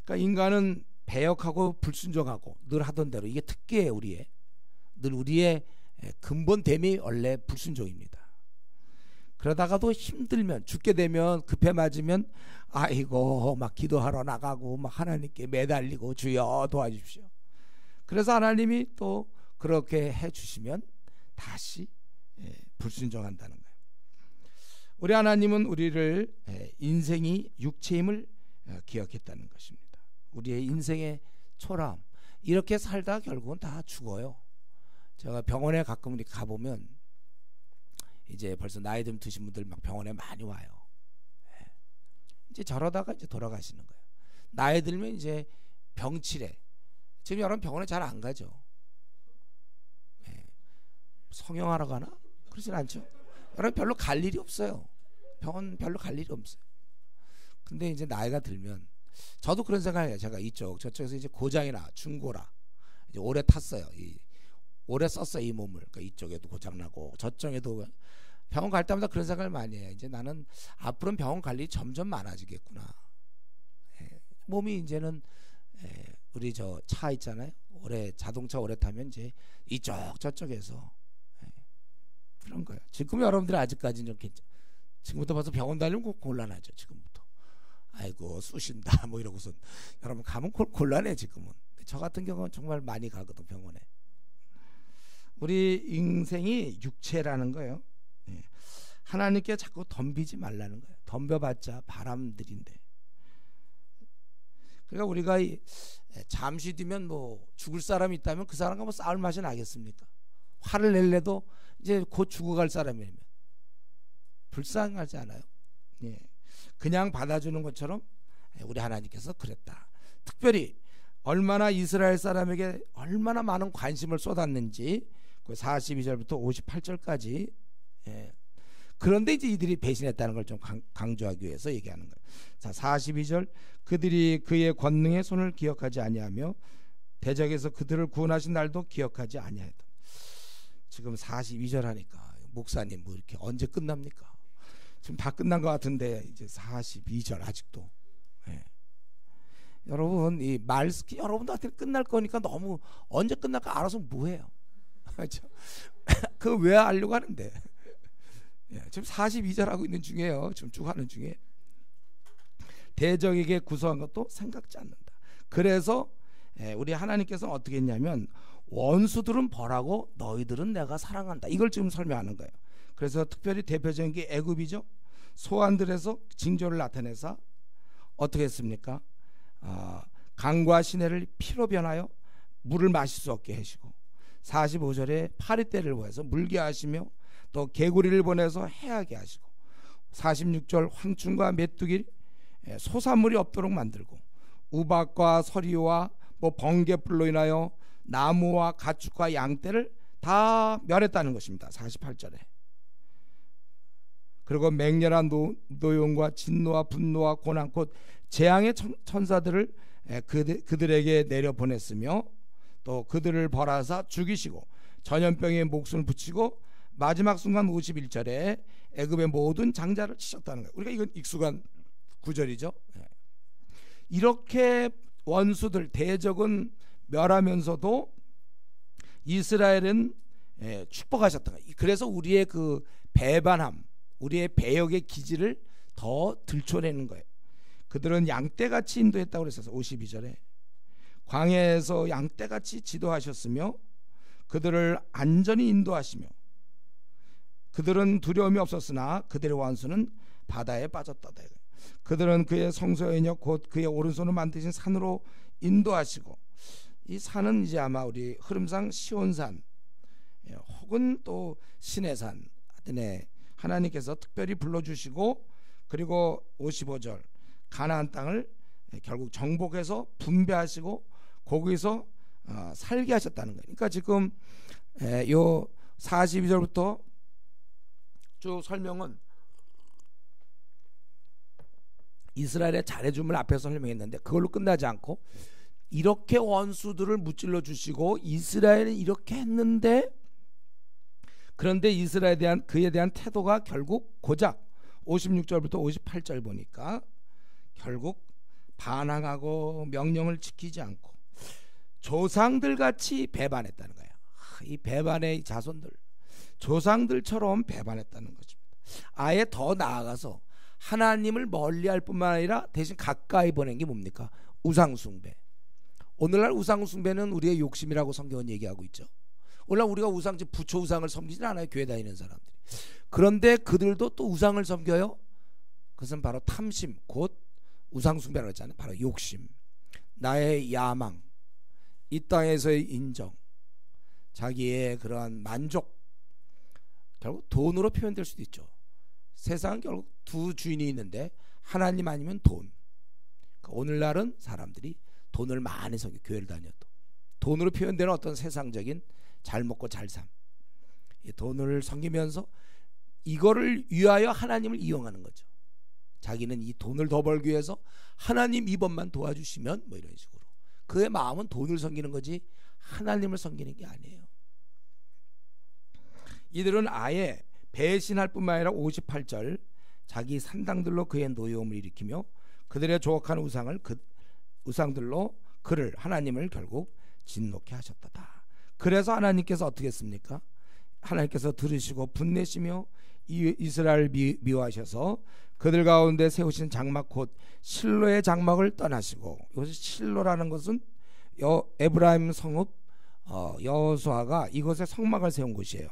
그러니까 인간은 배역하고 불순종하고 늘 하던 대로 이게 특기예요. 우리의 근본됨이 원래 불순종입니다. 그러다가도 힘들면 죽게 되면 급해 맞으면 아이고 막 기도하러 나가고 막 하나님께 매달리고 주여 도와주십시오. 그래서 하나님이 또 그렇게 해주시면 다시 불순종한다는 거예요. 우리 하나님은 우리를 인생이 육체임을 기억했다는 것입니다. 우리의 인생의 초람 이렇게 살다 결국은 다 죽어요. 제가 병원에 가끔 가보면 이제 벌써 나이 좀 드신 분들 막 병원에 많이 와요. 이제 저러다가 이제 돌아가시는 거예요. 나이 들면 이제 병치레. 지금 여러분 병원에 잘 안 가죠. 성형하러 가나? 그러진 않죠. 여러분 별로 갈 일이 없어요. 병원 별로 갈 일이 없어요. 근데 이제 나이가 들면 저도 그런 생각해요. 제가 저쪽에서 이제 고장이나 중고라 이제 오래 탔어요. 오래 썼어 이 몸을. 그러니까 이쪽에도 고장나고 저쪽에도. 병원 갈 때마다 그런 생각을 많이 해요. 이제 나는 앞으로는 병원 갈 일이 점점 많아지겠구나. 몸이 이제는 우리 저 차 있잖아요. 오래 자동차 오래 타면 이제 이쪽 저쪽에서 그런 거예요. 지금 여러분들이 아직까지는 좀 괜찮. 지금부터 벌써 병원 다니면 곤란하죠. 지금부터. 아이고 쑤신다 뭐 이러고선 여러분 가면 곤란해 지금은. 저 같은 경우는 정말 많이 가거든 병원에. 우리 인생이 육체라는 거예요. 하나님께 자꾸 덤비지 말라는 거예요. 덤벼봤자 바람들인데. 그러니까 우리가 잠시 뒤면 뭐 죽을 사람이 있다면 그 사람과 뭐 싸울 맛이 나겠습니까? 화를 낼래도 이제 곧 죽어갈 사람이면 불쌍하지 않아요? 예. 그냥 받아주는 것처럼 우리 하나님께서 그랬다. 특별히 얼마나 이스라엘 사람에게 얼마나 많은 관심을 쏟았는지 42절부터 58절까지. 그런데 이제 이들이 배신했다는 걸 좀 강조하기 위해서 얘기하는 거예요. 자, 42절 그들이 그의 권능의 손을 기억하지 아니하며 대적에서 그들을 구원하신 날도 기억하지 아니하였다. 지금 42절 하니까 목사님 뭐 이렇게 언제 끝납니까? 지금 다 끝난 것 같은데 이제 42절 아직도. 여러분 이 말스키 여러분들한테 끝날 거니까 너무 언제 끝날까 알아서 뭐해요? 그거 왜 하려고 하는데? 지금 42절 하고 있는 중이에요. 지금 쭉 하는 중에 대적에게 구속한 것도 생각지 않는다. 그래서 우리 하나님께서는 어떻게 했냐면 원수들은 벌하고 너희들은 내가 사랑한다. 이걸 지금 설명하는 거예요. 그래서 특별히 대표적인 게 애굽이죠. 소환들에서 징조를 나타내서 어떻게 했습니까? 강과 시내를 피로 변하여 물을 마실 수 없게 하시고 45절에 파리떼를 보내서 물게 하시며 또 개구리를 보내서 해하게 하시고 46절 황충과 메뚜기 소산물이 없도록 만들고 우박과 서리와 뭐 번개불로 인하여 나무와 가축과 양떼를 다 멸했다는 것입니다. 48절에. 그리고 맹렬한 노용과 진노와 분노와 고난 곧 재앙의 천사들을 그들에게 내려보냈으며 또 그들을 벌하사 죽이시고 전염병에 목숨을 붙이고 마지막 순간 51절에 애굽의 모든 장자를 치셨다는 거예요. 우리가 이건 익숙한 구절이죠. 이렇게 원수들 대적은 멸하면서도 이스라엘은 축복하셨던 거예요. 그래서 우리의 그 배반함, 우리의 배역의 기질을 더 들춰내는 거예요. 그들은 양떼같이 인도했다고 그랬어요. 52절에 광야에서 양떼같이 지도하셨으며 그들을 안전히 인도하시며 그들은 두려움이 없었으나 그들의 원수는 바다에 빠졌다다. 그들은 그의 성소의 곧 그의 오른손을 만드신 산으로 인도하시고 이 산은 이제 아마 우리 흐름상 시온산 혹은 또 시내산 하여튼에 하나님께서 특별히 불러주시고 그리고 55절 가나안 땅을 결국 정복해서 분배하시고 거기서 살게 하셨다는 거예요. 그러니까 지금 요 42절부터 쭉 설명은 이스라엘의 잘해줌을 앞에서 설명했는데 그걸로 끝나지 않고 이렇게 원수들을 무찔러 주시고 이스라엘은 이렇게 했는데 그런데 이스라엘에 대한 그에 대한 태도가 결국 고작 56절부터 58절 보니까 결국 반항하고 명령을 지키지 않고 조상들 같이 배반했다는 거예요. 이 배반의 자손들 조상들처럼 배반했다는 것입니다. 아예 더 나아가서 하나님을 멀리할 뿐만 아니라 대신 가까이 보낸 게 뭡니까? 우상숭배. 오늘날 우상숭배는 우리의 욕심이라고 성경은 얘기하고 있죠. 오늘날 우리가 부처 우상을 섬기진 않아요. 교회 다니는 사람들이. 그런데 그들도 또 우상을 섬겨요. 그것은 바로 탐심 곧 우상숭배라고 했잖아요. 바로 욕심, 나의 야망, 이 땅에서의 인정, 자기의 그러한 만족, 결국 돈으로 표현될 수도 있죠. 세상은 결국 두 주인이 있는데 하나님 아니면 돈. 그러니까 오늘날은 사람들이 돈을 많이 섬겨 교회를 다녀도 돈으로 표현되는 어떤 세상적인 잘 먹고 잘 삶, 이 돈을 섬기면서 이거를 위하여 하나님을 이용하는 거죠. 자기는 이 돈을 더 벌기 위해서 하나님 이번만 도와주시면 뭐 이런 식으로 그의 마음은 돈을 섬기는 거지 하나님을 섬기는 게 아니에요. 이들은 아예 배신할 뿐만 아니라 58절 자기 산당들로 그의 노여움을 일으키며 그들의 조각한 우상들로 그를 하나님을 결국 진노케 하셨다. 그래서 하나님께서 어떻게 했습니까? 하나님께서 들으시고 분내시며 이스라엘을 미워하셔서 그들 가운데 세우신 장막 곧 실로의 장막을 떠나시고, 이것이 실로라는 것은 에브라임 성읍 여호수아가 이곳에 성막을 세운 곳이에요.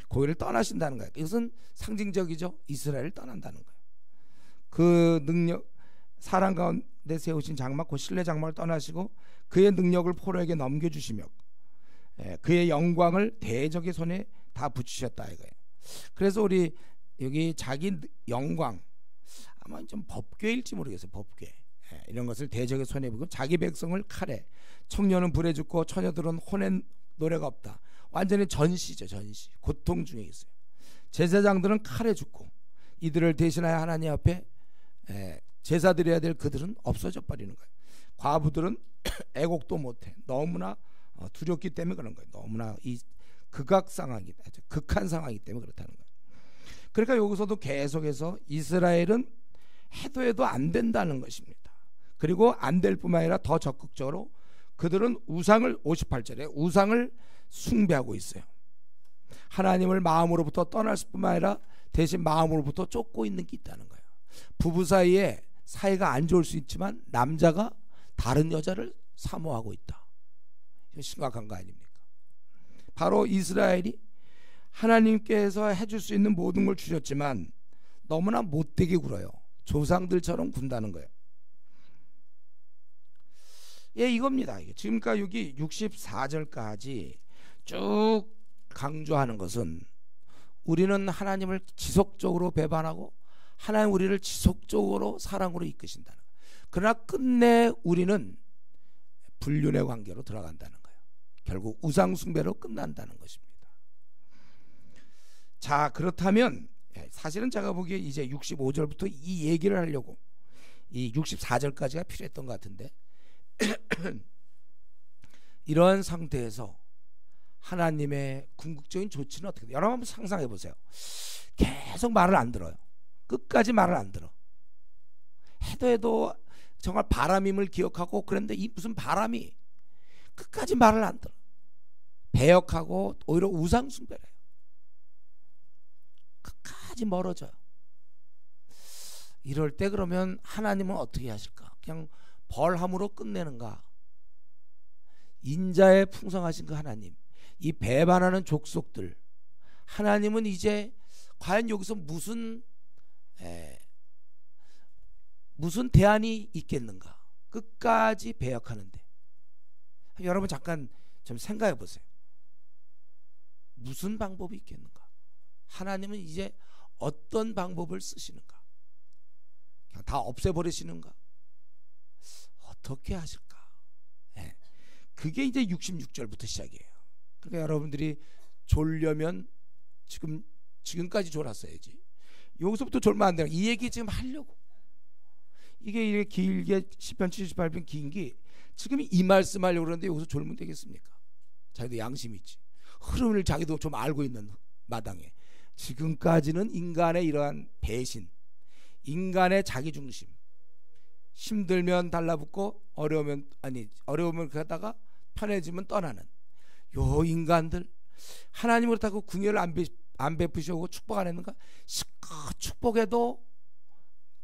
거기를 떠나신다는 거예요. 이것은 상징적이죠. 이스라엘을 떠난다는 거예요. 그 능력, 사람 가운데 세우신 장막 곧 실내 장막을 떠나시고 그의 능력을 포로에게 넘겨주시며 그의 영광을 대적의 손에 다 붙이셨다 이거예요. 그래서 우리 여기 자기 영광, 아마 좀 법궤일지 모르겠어요. 법궤 이런 것을 대적의 손에 붙이고 자기 백성을 칼에, 청년은 불에 죽고 처녀들은 혼의 노래가 없다. 완전히 전시죠. 전시. 고통 중에 있어요. 제사장들은 칼에 죽고 이들을 대신하여 하나님 앞에 제사 드려야 될 그들은 없어져 버리는 거예요. 과부들은 애곡도 못해. 너무나 두렵기 때문에 그런 거예요. 너무나 이 극한 상황이기 때문에 그렇다는 거예요. 그러니까 여기서도 계속해서 이스라엘은 해도 안 된다는 것입니다. 그리고 안 될 뿐만 아니라 더 적극적으로 그들은 우상을, 58절에 우상을 숭배하고 있어요. 하나님을 마음으로부터 떠날 뿐만 아니라 대신 마음으로부터 쫓고 있는 게 있다는 거예요. 부부 사이에 사이가 안 좋을 수 있지만 남자가 다른 여자를 사모하고 있다. 심각한 거 아닙니까? 바로 이스라엘이 하나님께서 해줄 수 있는 모든 걸 주셨지만 너무나 못되게 굴어요. 조상들처럼 군다는 거예요. 예, 이겁니다. 지금까지 여기 64절까지 쭉 강조하는 것은 우리는 하나님을 지속적으로 배반하고 하나님 우리를 지속적으로 사랑으로 이끄신다는 거예요. 그러나 끝내 우리는 불륜의 관계로 들어간다는 거예요. 결국 우상 숭배로 끝난다는 것입니다. 자, 그렇다면 사실은 제가 보기에 이제 65절부터 이 얘기를 하려고 이 64절까지가 필요했던 것 같은데 이러한 상태에서 하나님의 궁극적인 조치는 어떻게 돼요? 여러분 한번 상상해 보세요. 계속 말을 안 들어요. 끝까지 말을 안 들어. 해도 정말 바람임을 기억하고 그런데 이 무슨 바람이 끝까지 말을 안 들어. 배역하고 오히려 우상 숭배를 해요. 끝까지 멀어져요. 이럴 때 그러면 하나님은 어떻게 하실까? 그냥 벌함으로 끝내는가? 인자에 풍성하신 그 하나님, 이 배반하는 족속들, 하나님은 이제 과연 여기서 무슨 대안이 있겠는가? 끝까지 배역하는데 여러분 잠깐 좀 생각해 보세요. 무슨 방법이 있겠는가? 하나님은 이제 어떤 방법을 쓰시는가? 그냥 다 없애버리시는가? 어떻게 하실까? 그게 이제 66절부터 시작이에요. 그러니까 여러분들이 졸려면 지금까지 졸았어야지. 여기서부터 졸면 안 돼요. 이 얘기 지금 하려고. 이게 이렇게 길게 시편 78편 긴 게 지금 이 말씀 하려고 그러는데 여기서 졸면 되겠습니까? 자기도 양심이 있지. 흐름을 자기도 좀 알고 있는 마당에 지금까지는 인간의 이러한 배신, 인간의 자기중심, 힘들면 달라붙고 어려우면 가다가 편해지면 떠나는 요 인간들, 하나님 그렇다고 궁예를 안 베푸시고 축복 안 했는가? 실컷 축복해도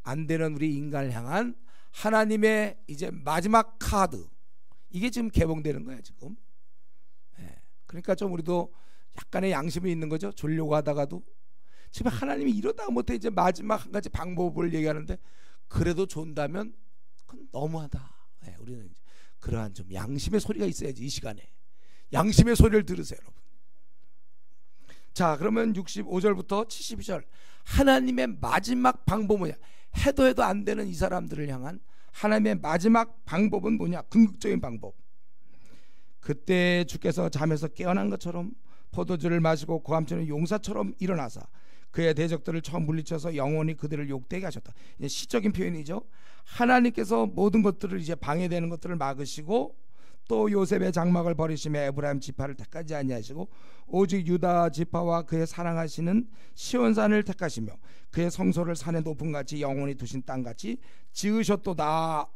안 되는 우리 인간을 향한 하나님의 이제 마지막 카드, 이게 지금 개봉되는 거야 지금. 그러니까 좀 우리도 약간의 양심이 있는 거죠. 졸려고 하다가도 지금 하나님이 이러다가 못해 이제 마지막 한 가지 방법을 얘기하는데 그래도 존다면 그건 너무하다. 우리는 이제 그러한 좀 양심의 소리가 있어야지. 이 시간에 양심의 소리를 들으세요 여러분. 자, 그러면 65절부터 72절 하나님의 마지막 방법은 뭐냐? 해도 안 되는 이 사람들을 향한 하나님의 마지막 방법은 뭐냐? 궁극적인 방법. 그때 주께서 잠에서 깨어난 것처럼 포도주를 마시고 고함치는 용사처럼 일어나사 그의 대적들을 처음 물리쳐서 영원히 그들을 욕되게 하셨다. 이제 시적인 표현이죠. 하나님께서 모든 것들을 이제 방해되는 것들을 막으시고 또 요셉의 장막을 버리시며 에브라임 지파를 택하지 아니하시고 오직 유다 지파와 그의 사랑하시는 시온산을 택하시며 그의 성소를 산의 높음 같이 영원히 두신 땅 같이 지으셨도다.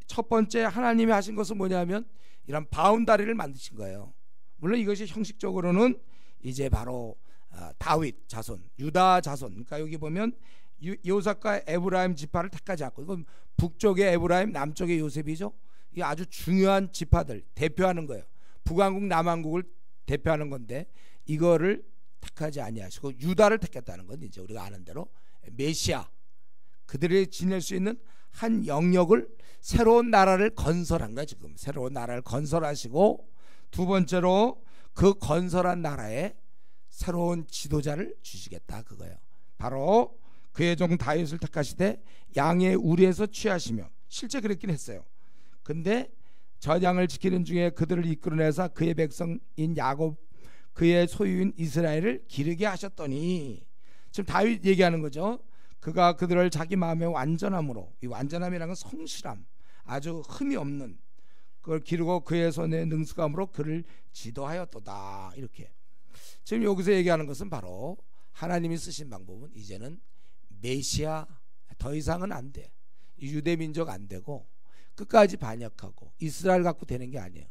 첫 번째 하나님이 하신 것은 뭐냐면 이런 바운다리를 만드신 거예요. 물론 이것이 형식적으로는 이제 바로 다윗 자손, 유다 자손. 그러니까 여기 보면 요셉과 에브라임 지파를 택하지 않고, 이건 북쪽의 에브라임, 남쪽의 요셉이죠. 이게 아주 중요한 지파들 대표하는 거예요. 북왕국, 남왕국을 대표하는 건데 이거를 택하지 아니하시고 유다를 택했다는 건 이제 우리가 아는 대로 메시아, 그들이 지낼 수 있는 한 영역을, 새로운 나라를 건설한 거야. 지금 새로운 나라를 건설하시고, 두 번째로 그 건설한 나라에 새로운 지도자를 주시겠다 그거예요. 바로 그의 종 다윗을 택하시되 양의 우리에서 취하시며, 실제 그랬긴 했어요. 근데 저 양을 지키는 중에 그들을 이끌어내사 그의 백성인 야곱, 그의 소유인 이스라엘을 기르게 하셨더니, 지금 다윗 얘기하는 거죠. 그가 그들을 자기 마음의 완전함으로, 이 완전함이라는 건 성실함, 아주 흠이 없는 그걸 기르고 그의 손의 능숙함으로 그를 지도하였도다. 이렇게 지금 여기서 얘기하는 것은 바로 하나님이 쓰신 방법은 이제는 메시아, 더 이상은 안 돼. 유대 민족 안 되고 끝까지 반역하고 이스라엘 갖고 되는 게 아니에요.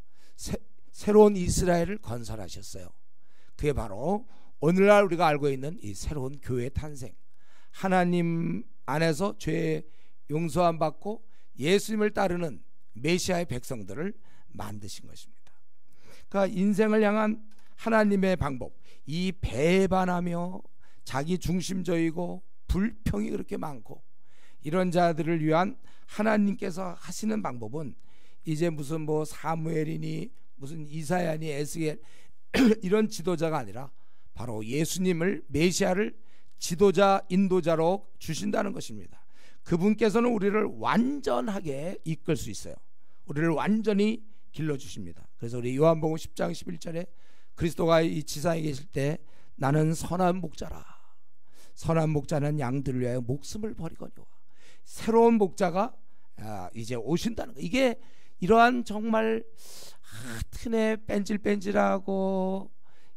새로운 이스라엘을 건설하셨어요. 그게 바로 오늘날 우리가 알고 있는 이 새로운 교회 탄생, 하나님 안에서 죄 용서함 받고 예수님을 따르는 메시아의 백성들을 만드신 것입니다. 그러니까 인생을 향한 하나님의 방법, 이 배반하며 자기 중심적이고 불평이 그렇게 많고 이런 자들을 위한 하나님께서 하시는 방법은 이제 무슨 뭐 사무엘이니 무슨 이사야니 에스겔 이런 지도자가 아니라 바로 예수님을, 메시아를 지도자, 인도자로 주신다는 것입니다. 그분께서는 우리를 완전하게 이끌 수 있어요. 우리를 완전히 길러주십니다. 그래서 우리 요한복음 10장 11절에 그리스도가 이 지상에 계실 때 나는 선한 목자라, 선한 목자는 양들을 위하여 목숨을 버리거니와, 새로운 목자가 이제 오신다는 거. 이게 이러한 정말 튼에 뺀질뺀질하고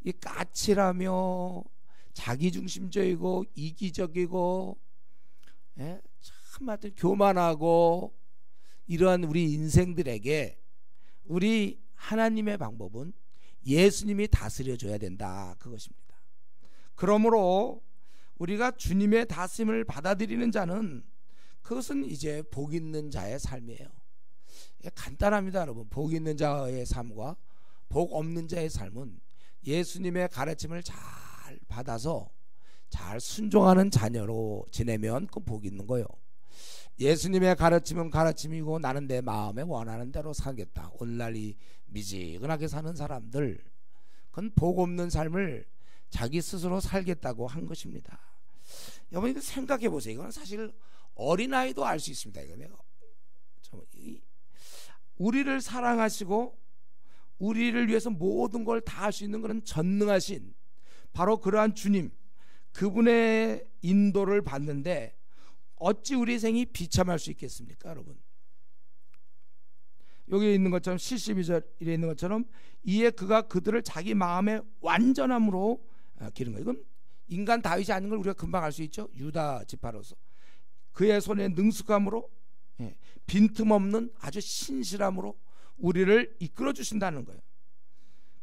이 까칠하며 자기중심적이고 이기적이고 참 하여튼 교만하고 이러한 우리 인생들에게 우리 하나님의 방법은 예수님이 다스려줘야 된다 그것입니다. 그러므로 우리가 주님의 다스림을 받아들이는 자는 그것은 이제 복 있는 자의 삶이에요. 간단합니다 여러분. 복 있는 자의 삶과 복 없는 자의 삶은 예수님의 가르침을 잘 받아서 잘 순종하는 자녀로 지내면 그 복 있는 거예요. 예수님의 가르침은 가르침이고 나는 내 마음에 원하는 대로 살겠다, 오늘날 이 미지근하게 사는 사람들, 그건 복 없는 삶을 자기 스스로 살겠다고 한 것입니다. 여러분 이거 생각해 보세요. 이건 사실 어린아이도 알 수 있습니다. 이거 내가 우리를 사랑하시고 우리를 위해서 모든 걸 다 할 수 있는 그런 전능하신 바로 그러한 주님, 그분의 인도를 받는데 어찌 우리 생이 비참할 수 있겠습니까 여러분? 여기 있는 것처럼 72절에 있는 것처럼 이에 그가 그들을 자기 마음의 완전함으로 기른 거예요. 이건 인간 다윗이 아닌 걸 우리가 금방 알 수 있죠. 유다 지파로서 그의 손에 능숙함으로, 빈틈없는 아주 신실함으로 우리를 이끌어 주신다는 거예요.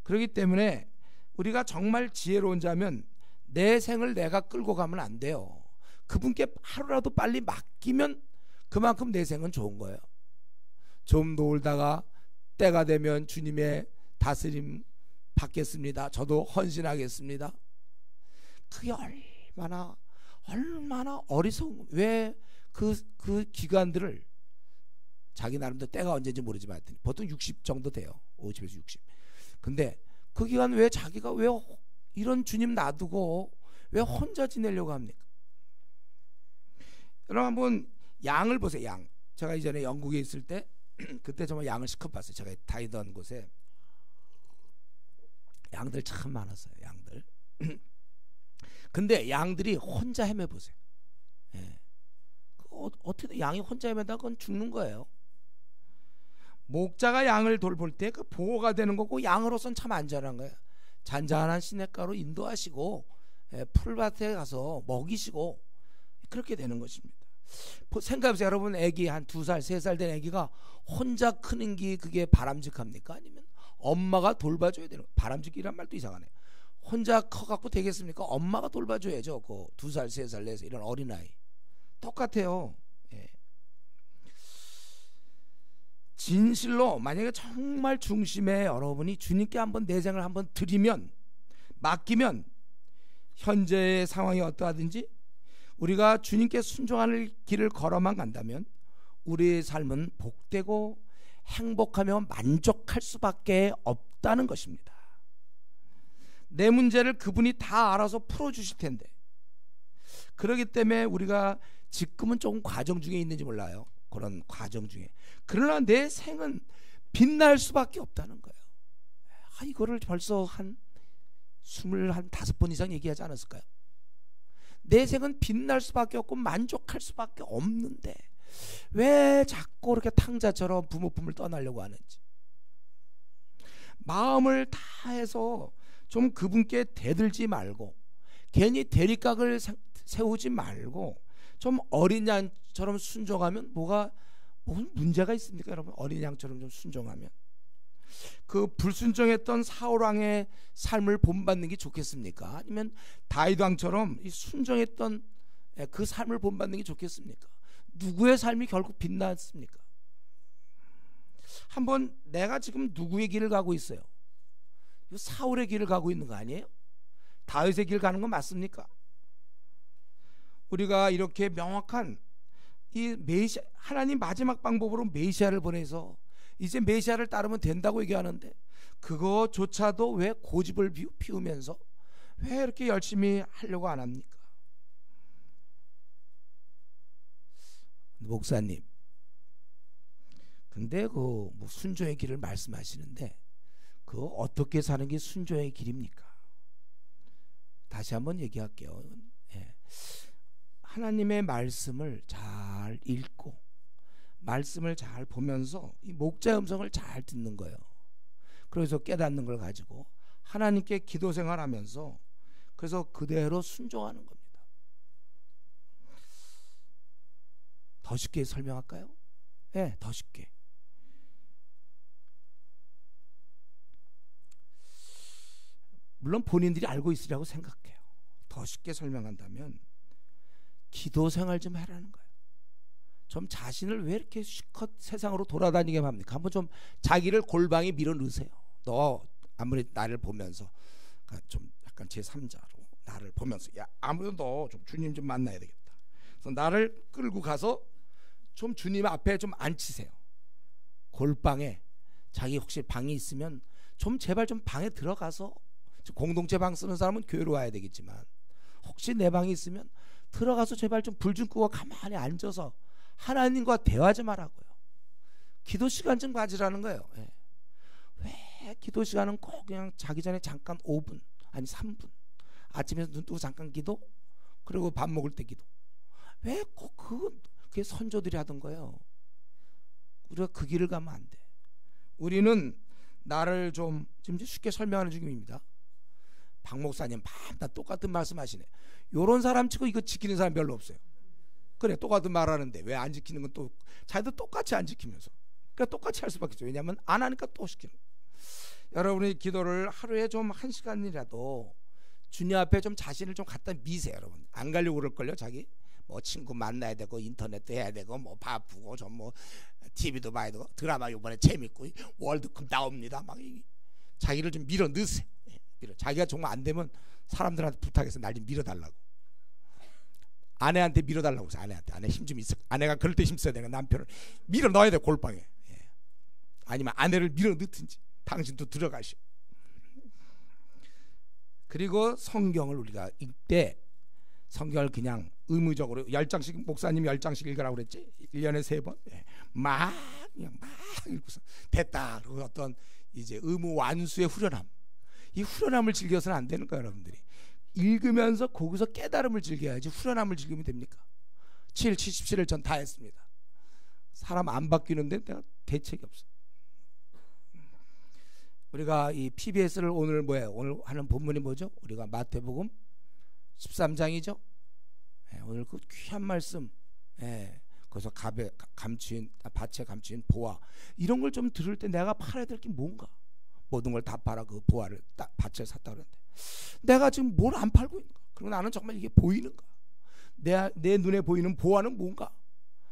그렇기 때문에 우리가 정말 지혜로운 자면 내 생을 내가 끌고 가면 안 돼요. 그분께 하루라도 빨리 맡기면 그만큼 내 생은 좋은 거예요. 좀 놀다가 때가 되면 주님의 다스림 받겠습니다, 저도 헌신하겠습니다. 그게 얼마나 어리석은, 왜 그 기간들을 자기 나름대로 때가 언제인지 모르지만 하여튼 보통 60 정도 돼요. 50에서 60. 근데 그 기간 왜 자기가 왜 이런 주님 놔두고 왜 혼자 지내려고 합니까? 여러분 한번 양을 보세요. 양. 제가 이전에 영국에 있을 때 그때 정말 양을 시컷 봤어요. 제가 다니던 곳에 양들 참 많았어요. 양들. 근데 양들이 혼자 헤매 보세요. 어떻게 양이 혼자 헤매다 그건 죽는 거예요. 목자가 양을 돌볼 때 그 보호가 되는 거고, 양으로서는 참 안전한 거예요. 잔잔한 시냇가로 인도하시고 풀밭에 가서 먹이시고 그렇게 되는 것입니다. 생각해보세요. 여러분, 애기 한 2살 3살 된 애기가 혼자 크는 게 그게 바람직합니까? 아니면 엄마가 돌봐줘야 되는 거예요? 바람직이란 말도 이상하네. 혼자 커갖고 되겠습니까? 엄마가 돌봐줘야죠. 그 2살 3살 4살 이런 어린아이 똑같아요. 예. 진실로 만약에 정말 중심에 여러분이 주님께 한번 내 생을 한번 드리면, 맡기면, 현재의 상황이 어떠하든지 우리가 주님께 순종하는 길을 걸어만 간다면 우리의 삶은 복되고 행복하며 만족할 수밖에 없다는 것입니다. 내 문제를 그분이 다 알아서 풀어주실 텐데, 그렇기 때문에 우리가 지금은 조금 과정 중에 있는지 몰라요. 그런 과정 중에. 그러나 내 생은 빛날 수밖에 없다는 거예요. 이거를 벌써 한 25번 이상 얘기하지 않았을까요? 내 생은 빛날 수밖에 없고 만족할 수밖에 없는데 왜 자꾸 그렇게 탕자처럼 부모 품을 떠나려고 하는지, 마음을 다해서 좀 그분께 대들지 말고, 괜히 대립각을 세우지 말고 좀 어린 양처럼 순종하면 무슨 문제가 있습니까? 여러분, 어린 양처럼 좀 순종하면 그 불순종했던 사울왕의 삶을 본받는 게 좋겠습니까? 아니면 다윗 왕처럼 이 순종했던 그 삶을 본받는 게 좋겠습니까? 누구의 삶이 결국 빛났습니까? 한번 내가 지금 누구의 길을 가고 있어요? 사울의 길을 가고 있는 거 아니에요? 다윗의 길 가는 건 맞습니까? 우리가 이렇게 명확한 이 메시아, 하나님 마지막 방법으로 메시아를 보내서 이제 메시아를 따르면 된다고 얘기하는데 그거조차도 왜 고집을 피우면서 왜 이렇게 열심히 하려고 안 합니까? 목사님, 근데 그 뭐 순종의 길을 말씀하시는데 그거 어떻게 사는 게 순종의 길입니까? 다시 한번 얘기할게요. 예. 하나님의 말씀을 잘 읽고 말씀을 잘 보면서 이 목자의 음성을 잘 듣는 거예요. 그래서 깨닫는 걸 가지고 하나님께 기도 생활하면서 그래서 그대로 순종하는 겁니다. 더 쉽게 설명할까요? 네, 더 쉽게. 물론 본인들이 알고 있으리라고 생각해요. 더 쉽게 설명한다면 기도 생활 좀 해라는 거예요. 좀 자신을 왜 이렇게 실컷 세상으로 돌아다니게 합니까? 한번 좀 자기를 골방에 밀어 넣으세요. 너 아무리 나를 보면서 좀 약간 제3자로 나를 보면서, 야, 아무래도 너 좀 주님 좀 만나야 되겠다. 그래서 나를 끌고 가서 좀 주님 앞에 좀 앉히세요. 골방에 자기 혹시 방이 있으면 좀 제발 좀 방에 들어가서, 공동체 방 쓰는 사람은 교회로 와야 되겠지만 혹시 내 방이 있으면 들어가서 제발 좀 불 좀 끄고 가만히 앉아서 하나님과 대화 좀 하라고요. 기도 시간 좀 가지라는 거예요. 예. 왜 기도 시간은 꼭 그냥 자기 전에 잠깐 5분 아니 3분, 아침에 눈 뜨고 잠깐 기도, 그리고 밥 먹을 때 기도, 왜 꼭 그게 선조들이 하던 거예요. 우리가 그 길을 가면 안 돼. 우리는 나를 좀 지금 쉽게 설명하는 중입니다. 박 목사님 다 똑같은 말씀 하시네. 요런 사람 치고 이거 지키는 사람 별로 없어요. 그래, 똑같은 말 하는데 왜 안 지키는 건 또 자기도 똑같이 안 지키면서, 그러니까 똑같이 할 수밖에 없어요. 왜냐하면 안 하니까 또 시키는. 여러분이 기도를 하루에 좀 1시간이라도 주님 앞에 좀 자신을 좀 갖다 미세요. 여러분 안 가려고 그럴걸요. 자기 뭐 친구 만나야 되고 인터넷도 해야 되고 뭐 바쁘고 좀 뭐 TV도 봐야 되고 드라마 이번에 재밌고 월드컵 나옵니다. 막 자기를 좀 밀어 넣으세요. 자기가 정말 안 되면 사람들한테 부탁해서 날 좀 밀어달라고. 아내한테 밀어달라고 해서 아내 힘 좀 있어. 아내가 그럴 때 힘 써야 되니까 남편을 밀어 넣어야 돼, 골방에. 예. 아니면 아내를 밀어 넣든지 당신도 들어가시오. 그리고 성경을 우리가 읽되 성경을 그냥 의무적으로 10장씩, 목사님 10장씩 읽으라고 그랬지? 1년에 3번. 예. 그냥 막 읽고서 됐다. 그리고 어떤 이제 의무 완수의 후련함. 이 후련함을 즐겨서는 안 되는 거예요, 여러분들이. 읽으면서 거기서 깨달음을 즐겨야지 후련함을 즐기면 됩니까? 77을 전 다 했습니다. 사람 안 바뀌는데 내가 대책이 없어. 우리가 이 PBS를 오늘 뭐예요? 오늘 하는 본문이 뭐죠? 우리가 마태복음 13장이죠. 오늘 그 귀한 말씀, 거기서 밭에 감추인 보화, 이런 걸 좀 들을 때 내가 팔아야 될 게 뭔가? 모든 걸 다 팔아 그 보화를 밭을 샀다 그러는데 내가 지금 뭘 안 팔고 있는가? 그리고 나는 정말 이게 보이는가? 내 눈에 보이는 보화는 뭔가?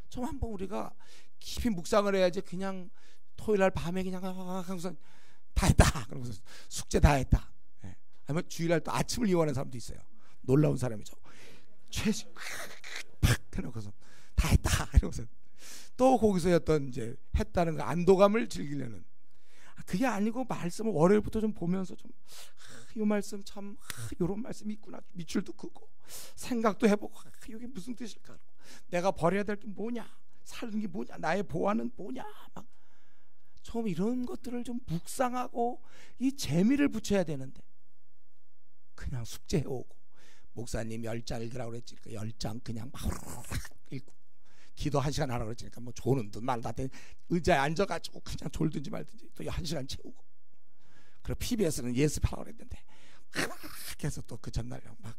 좀 한번 우리가 깊이 묵상을 해야지. 그냥 토요일날 밤에 그냥 항상 다 했다 그러면서 숙제 다 했다. 아니면 주일날 또 아침을 이용하는 사람도 있어요. 놀라운 사람이죠. 최신 팍 해놓고서 다 했다 이러면서 또 거기서 어떤 이제 했다는 그 안도감을 즐기려는, 그게 아니고 말씀을 월요일부터 좀 보면서 좀 이 말씀 참 이런 말씀이 있구나, 밑줄도 긋고 생각도 해보고 이게 무슨 뜻일까, 내가 버려야 될 게 뭐냐, 사는 게 뭐냐, 나의 보화는 뭐냐, 막 처음 이런 것들을 좀 묵상하고 이 재미를 붙여야 되는데 그냥 숙제해오고 목사님 10장 읽으라고 그랬지 10장 그냥 막 읽고 기도 1시간 하라고 그랬으니까 뭐 조는 듯 말다 의자에 앉아가지고 그냥 졸든지 말든지 또 1시간 채우고, 그리고 PBS는 예습하라고 그랬는데 해서 또 그 전날 막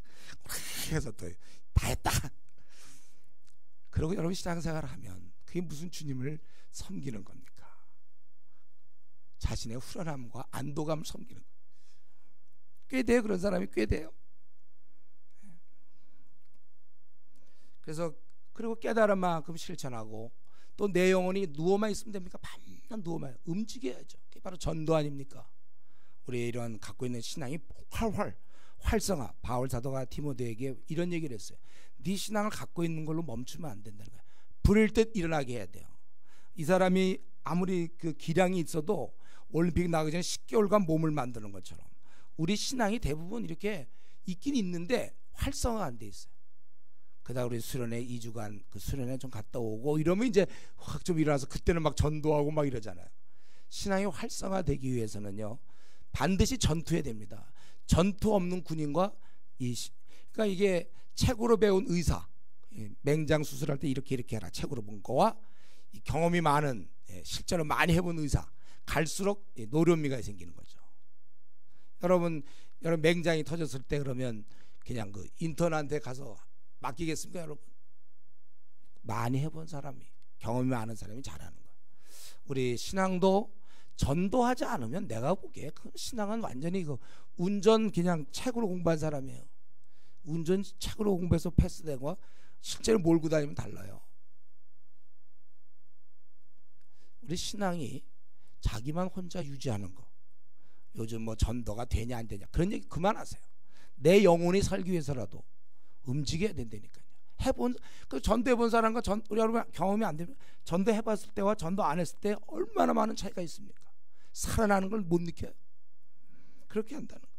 해서 또 다 했다. 그리고 여러분 신앙생활을 하면 그게 무슨 주님을 섬기는 겁니까? 자신의 후련함과 안도감을 섬기는 거예요. 꽤 돼요. 그런 사람이 꽤 돼요. 그래서 그리고 깨달은 만큼 실천하고, 또 내 영혼이 누워만 있으면 됩니까? 밤낮 누워만 움직여야죠. 그게 바로 전도 아닙니까? 우리 이런 갖고 있는 신앙이 활성화. 바울 사도가 디모데에게 이런 얘기를 했어요. 네 신앙을 갖고 있는 걸로 멈추면 안 된다는 거야. 불일 듯 일어나게 해야 돼요. 이 사람이 아무리 그 기량이 있어도 올림픽 나가기 전에 10개월간 몸을 만드는 것처럼 우리 신앙이 대부분 이렇게 있긴 있는데 활성화가 안 돼 있어요. 그다음 우리 수련회 2주간 그 수련회 좀 갔다 오고 이러면 이제 확 좀 일어나서 그때는 막 전도하고 막 이러잖아요. 신앙이 활성화되기 위해서는요 반드시 전투해야 됩니다. 전투 없는 군인과 그러니까 이게 책으로 배운 의사, 맹장 수술할 때 이렇게 해라 책으로 본 거와 경험이 많은 실제로 많이 해본 의사, 갈수록 노련미가 생기는 거죠. 여러분 맹장이 터졌을 때 그러면 그냥 그 인턴한테 가서 맡기겠습니까? 여러분 많이 해본 사람이, 경험이 많은 사람이 잘하는 거예요. 우리 신앙도 전도하지 않으면 내가 보기에 그 신앙은 완전히 그 운전 그냥 책으로 공부한 사람이에요. 운전 책으로 공부해서 패스된 거 실제로 몰고 다니면 달라요. 우리 신앙이 자기만 혼자 유지하는 거, 요즘 뭐 전도가 되냐 안 되냐 그런 얘기 그만하세요. 내 영혼이 살기 위해서라도 움직여야 된다니까요. 그 전도해본 사람과 우리 여러분 경험이 안 되면 전도해봤을 때와 전도 안 했을 때 얼마나 많은 차이가 있습니까? 살아나는 걸 못 느껴요. 그렇게 한다는 거예요.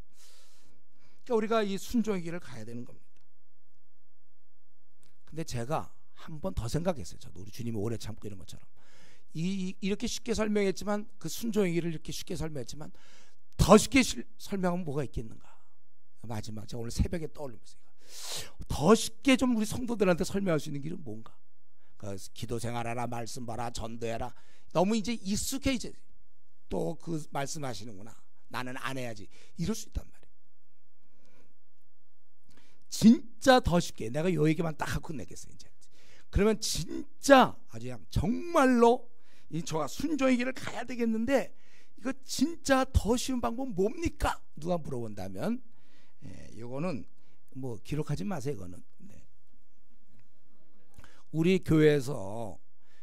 그러니까 우리가 이 순종의 길을 가야 되는 겁니다. 근데 제가 한 번 더 생각했어요. 저도 우리 주님이 오래 참고 이런 것처럼 이렇게 쉽게 설명했지만, 그 순종의 길을 이렇게 쉽게 설명했지만 더 쉽게 설명하면 뭐가 있겠는가. 마지막 제가 오늘 새벽에 떠올리면서 더 쉽게 좀 우리 성도들한테 설명할 수 있는 길은 뭔가. 그러니까 기도 생활하라, 말씀 봐라, 전도해라. 너무 이제 익숙해. 이제 또 그 말씀하시는구나, 나는 안 해야지, 이럴 수 있단 말이에요. 진짜 더 쉽게 내가 요 얘기만 딱 하고 내겠어요. 이제 그러면 진짜 아주 그냥 정말로 저가 순종의 길을 가야 되겠는데, 이거 진짜 더 쉬운 방법은 뭡니까? 누가 물어본다면 이거는 뭐 기록하지 마세요. 이거는 우리 교회에서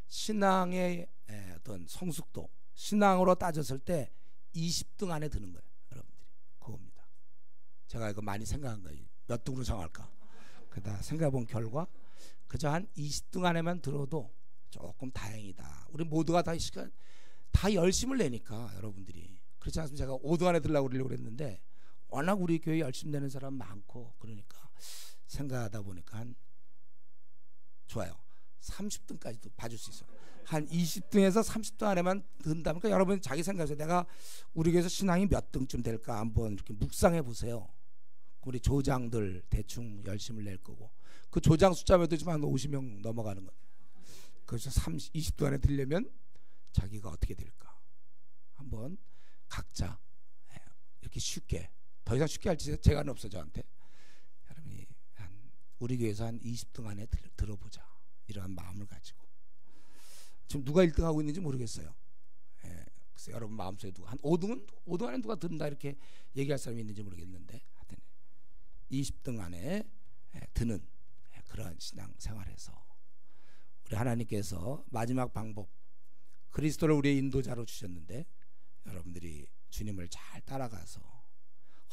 신앙의 어떤 성숙도, 신앙으로 따졌을 때 20등 안에 드는 거예요. 여러분들이 그겁니다. 제가 이거 많이 생각한 거예요. 몇 등으로 정할까? 그러다 생각해본 결과 그저 한 20등 안에만 들어도 조금 다행이다. 우리 모두가 다 열심을 내니까 여러분들이. 그렇지 않습니까? 제가 5등 안에 들려고 그랬는데 워낙 우리 교회 열심히 내는 사람 많고 그러니까 생각하다 보니까 한 좋아요. 30등까지도 봐줄 수 있어요. 한 20등에서 30등 안에만 든다면, 그러니까 여러분 자기 생각에서 내가 우리 교회에서 신앙이 몇 등쯤 될까 한번 이렇게 묵상해 보세요. 우리 조장들 대충 열심을 낼 거고, 그 조장 숫자만 되지만 한 50명 넘어가는 거예요. 그래서 20등 안에 들려면 자기가 어떻게 될까 한번 각자 이렇게 쉽게, 더 이상 쉽게 할 재간은 없어 저한테. 여러분이 우리 교회에서 한 20등 안에 들어보자, 이러한 마음을 가지고. 지금 누가 1등하고 있는지 모르겠어요. 예, 글쎄 여러분 마음속에 누가 한 5등 안에 누가 든다 이렇게 얘기할 사람이 있는지 모르겠는데, 하여튼 20등 안에 드는 그러한 신앙 생활에서 우리 하나님께서 마지막 방법, 그리스도를 우리의 인도자로 주셨는데 여러분들이 주님을 잘 따라가서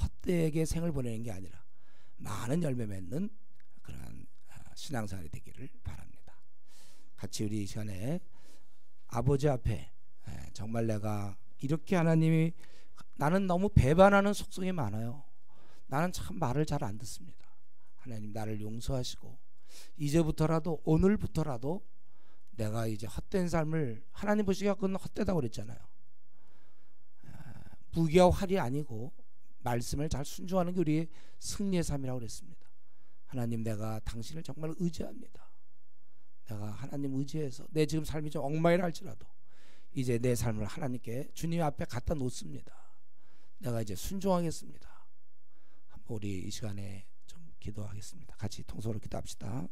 헛되게 생을 보내는 게 아니라 많은 열매 맺는 그러한 신앙생활이 되기를 바랍니다. 같이 우리 이 시간에 아버지 앞에 정말 내가 이렇게 하나님이, 나는 너무 배반하는 속성이 많아요. 나는 참 말을 잘 안 듣습니다. 하나님 나를 용서하시고 이제부터라도, 오늘부터라도 내가 이제 헛된 삶을, 하나님 보시기에 그건 헛되다고 그랬잖아요. 무기와 활이 아니고 말씀을 잘 순종하는 게 우리의 승리의 삶이라고 그랬습니다. 하나님 내가 당신을 정말 의지합니다. 내가 하나님 의지해서 내 지금 삶이 좀 엉망이라 할지라도 이제 내 삶을 하나님께, 주님 앞에 갖다 놓습니다. 내가 이제 순종하겠습니다. 우리 이 시간에 좀 기도하겠습니다. 같이 통성으로 기도합시다.